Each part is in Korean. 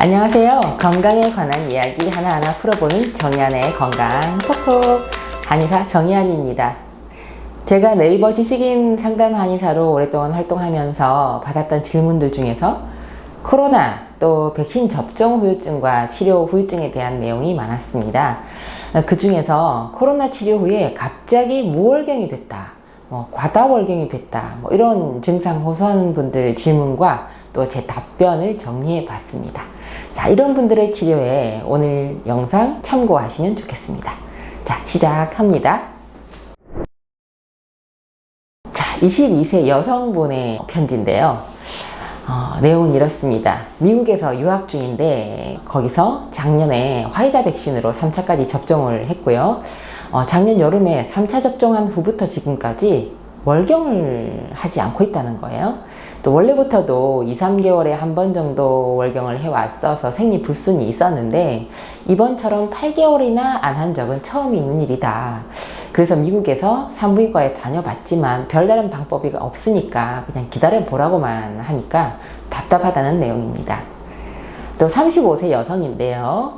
안녕하세요. 건강에 관한 이야기 하나하나 풀어보는 정의안의 건강 톡톡 한의사 정의안입니다. 제가 네이버 지식인 상담 한의사로 오랫동안 활동하면서 받았던 질문들 중에서 코로나 또 백신 접종 후유증과 치료 후유증에 대한 내용이 많았습니다. 그 중에서 코로나 치료 후에 갑자기 무월경이 됐다, 과다월경이 됐다, 이런 증상 호소하는 분들 질문과 또 제 답변을 정리해 봤습니다. 자, 이런 분들의 치료에 오늘 영상 참고하시면 좋겠습니다. 자, 시작합니다. 자, 22세 여성분의 편지인데요. 내용은 이렇습니다. 미국에서 유학 중인데 거기서 작년에 화이자 백신으로 3차까지 접종을 했고요. 작년 여름에 3차 접종한 후부터 지금까지 월경을 하지 않고 있다는 거예요. 또 원래부터도 2, 3개월에 한 번 정도 월경을 해왔어서 생리불순이 있었는데 이번처럼 8개월이나 안 한 적은 처음 있는 일이다. 그래서 미국에서 산부인과에 다녀봤지만 별다른 방법이 없으니까 그냥 기다려보라고만 하니까 답답하다는 내용입니다. 또 35세 여성인데요.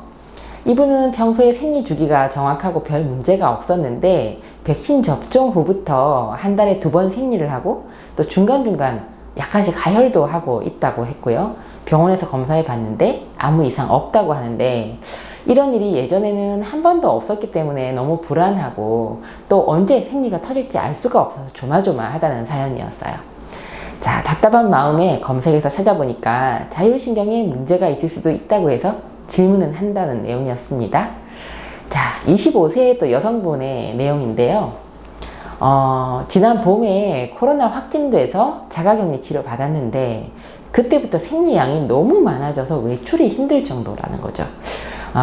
이분은 평소에 생리 주기가 정확하고 별 문제가 없었는데 백신 접종 후부터 한 달에 2번 생리를 하고 또 중간중간 약간씩 가혈도 하고 있다고 했고요. 병원에서 검사해 봤는데 아무 이상 없다고 하는데 이런 일이 예전에는 한 번도 없었기 때문에 너무 불안하고 또 언제 생리가 터질지 알 수가 없어서 조마조마하다는 사연이었어요. 자, 답답한 마음에 검색해서 찾아보니까 자율신경에 문제가 있을 수도 있다고 해서 질문은 한다는 내용이었습니다. 자, 25세 또 여성분의 내용인데요. 지난 봄에 코로나 확진돼서 자가격리 치료 받았는데 그때부터 생리량이 너무 많아져서 외출이 힘들 정도라는 거죠.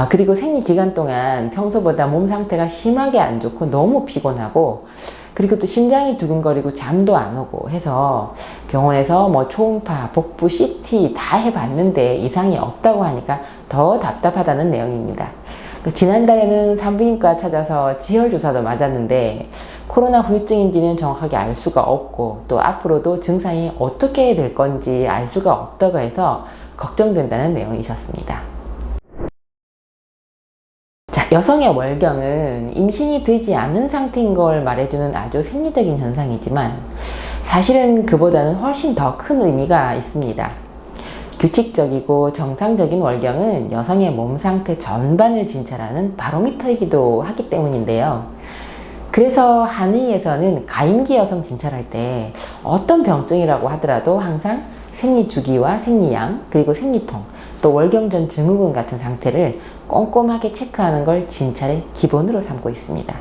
그리고 생리 기간 동안 평소보다 몸 상태가 심하게 안 좋고 너무 피곤하고 그리고 또 심장이 두근거리고 잠도 안 오고 해서 병원에서 초음파, 복부, CT 다 해봤는데 이상이 없다고 하니까 더 답답하다는 내용입니다. 지난달에는 산부인과 찾아서 지혈주사도 맞았는데 코로나 후유증인지는 정확하게 알 수가 없고 또 앞으로도 증상이 어떻게 될 건지 알 수가 없다고 해서 걱정된다는 내용이셨습니다. 자, 여성의 월경은 임신이 되지 않은 상태인 걸 말해주는 아주 생리적인 현상이지만 사실은 그보다는 훨씬 더 큰 의미가 있습니다. 규칙적이고 정상적인 월경은 여성의 몸 상태 전반을 진찰하는 바로미터이기도 하기 때문인데요. 그래서 한의에서는 가임기 여성 진찰할 때 어떤 병증이라고 하더라도 항상 생리 주기와 생리양, 그리고 생리통, 또 월경 전 증후군 같은 상태를 꼼꼼하게 체크하는 걸 진찰의 기본으로 삼고 있습니다.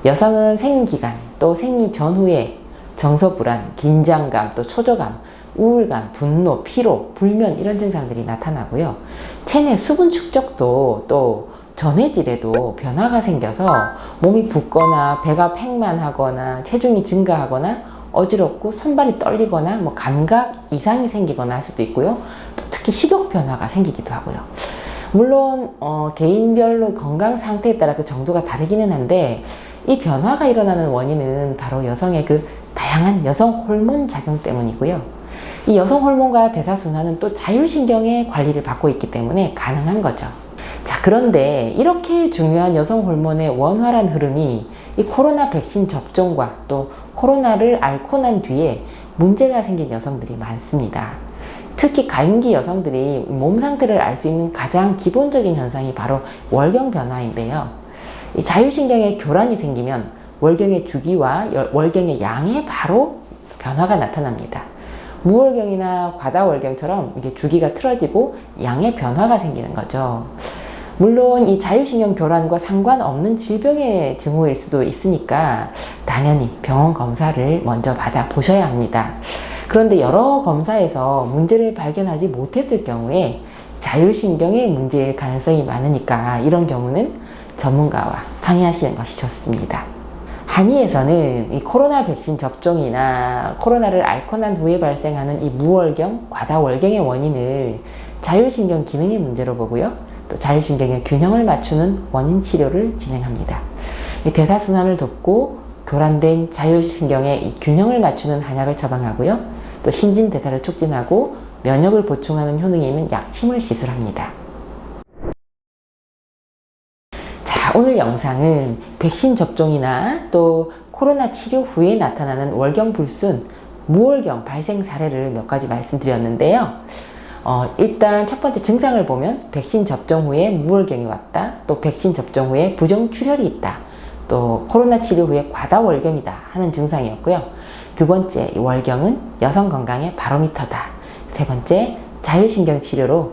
여성은 생리 기간, 또 생리 전후에 정서불안, 긴장감, 또 초조감, 우울감, 분노, 피로, 불면 이런 증상들이 나타나고요. 체내 수분 축적도 또 전해질에도 변화가 생겨서 몸이 붓거나 배가 팽만하거나 체중이 증가하거나 어지럽고 손발이 떨리거나 감각 이상이 생기거나 할 수도 있고요. 또 특히 식욕 변화가 생기기도 하고요. 물론 개인별로 건강 상태에 따라 그 정도가 다르기는 한데 이 변화가 일어나는 원인은 바로 여성의 그 다양한 여성 호르몬 작용 때문이고요. 이 여성 호르몬과 대사순환은 또 자율신경의 관리를 받고 있기 때문에 가능한 거죠. 자, 그런데 이렇게 중요한 여성 호르몬의 원활한 흐름이 이 코로나 백신 접종과 또 코로나를 앓고 난 뒤에 문제가 생긴 여성들이 많습니다. 특히 가임기 여성들이 몸 상태를 알 수 있는 가장 기본적인 현상이 바로 월경 변화인데요. 이 자율신경에 교란이 생기면 월경의 주기와 월경의 양에 바로 변화가 나타납니다. 무월경이나 과다월경처럼 이게 주기가 틀어지고 양의 변화가 생기는 거죠. 물론 이 자율신경 교란과 상관없는 질병의 징후일 수도 있으니까 당연히 병원 검사를 먼저 받아보셔야 합니다. 그런데 여러 검사에서 문제를 발견하지 못했을 경우에 자율신경의 문제일 가능성이 많으니까 이런 경우는 전문가와 상의하시는 것이 좋습니다. 한의에서는 이 코로나 백신 접종이나 코로나를 앓고 난 후에 발생하는 이 무월경, 과다월경의 원인을 자율신경 기능의 문제로 보고요. 또 자율신경의 균형을 맞추는 원인 치료를 진행합니다. 이 대사순환을 돕고 교란된 자율신경의 이 균형을 맞추는 한약을 처방하고요. 또 신진대사를 촉진하고 면역을 보충하는 효능이 있는 약침을 시술합니다. 자, 오늘 영상은 백신 접종이나 또 코로나 치료 후에 나타나는 월경불순, 무월경 발생 사례를 몇 가지 말씀드렸는데요. 일단 첫 번째 증상을 보면 백신 접종 후에 무월경이 왔다, 또 백신 접종 후에 부정출혈이 있다, 또 코로나 치료 후에 과다월경이다 하는 증상이었고요. 두 번째, 이 월경은 여성 건강의 바로미터다. 세 번째, 자율신경 치료로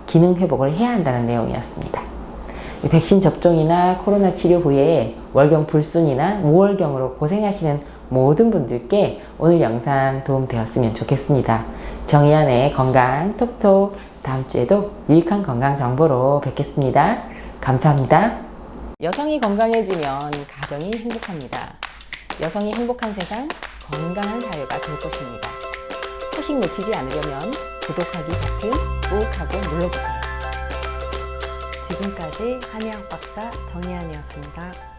기능 회복을 해야 한다는 내용이었습니다. 백신 접종이나 코로나 치료 후에 월경 불순이나 무월경으로 고생하시는 모든 분들께 오늘 영상 도움되었으면 좋겠습니다. 정의안의 건강 톡톡, 다음 주에도 유익한 건강 정보로 뵙겠습니다. 감사합니다. 여성이 건강해지면 가정이 행복합니다. 여성이 행복한 세상, 건강한 사회가 될 것입니다. 소식 놓치지 않으려면 구독하기 버튼 꾹 하고 눌러주세요. 지금까지 한의학 박사 정의안이었습니다.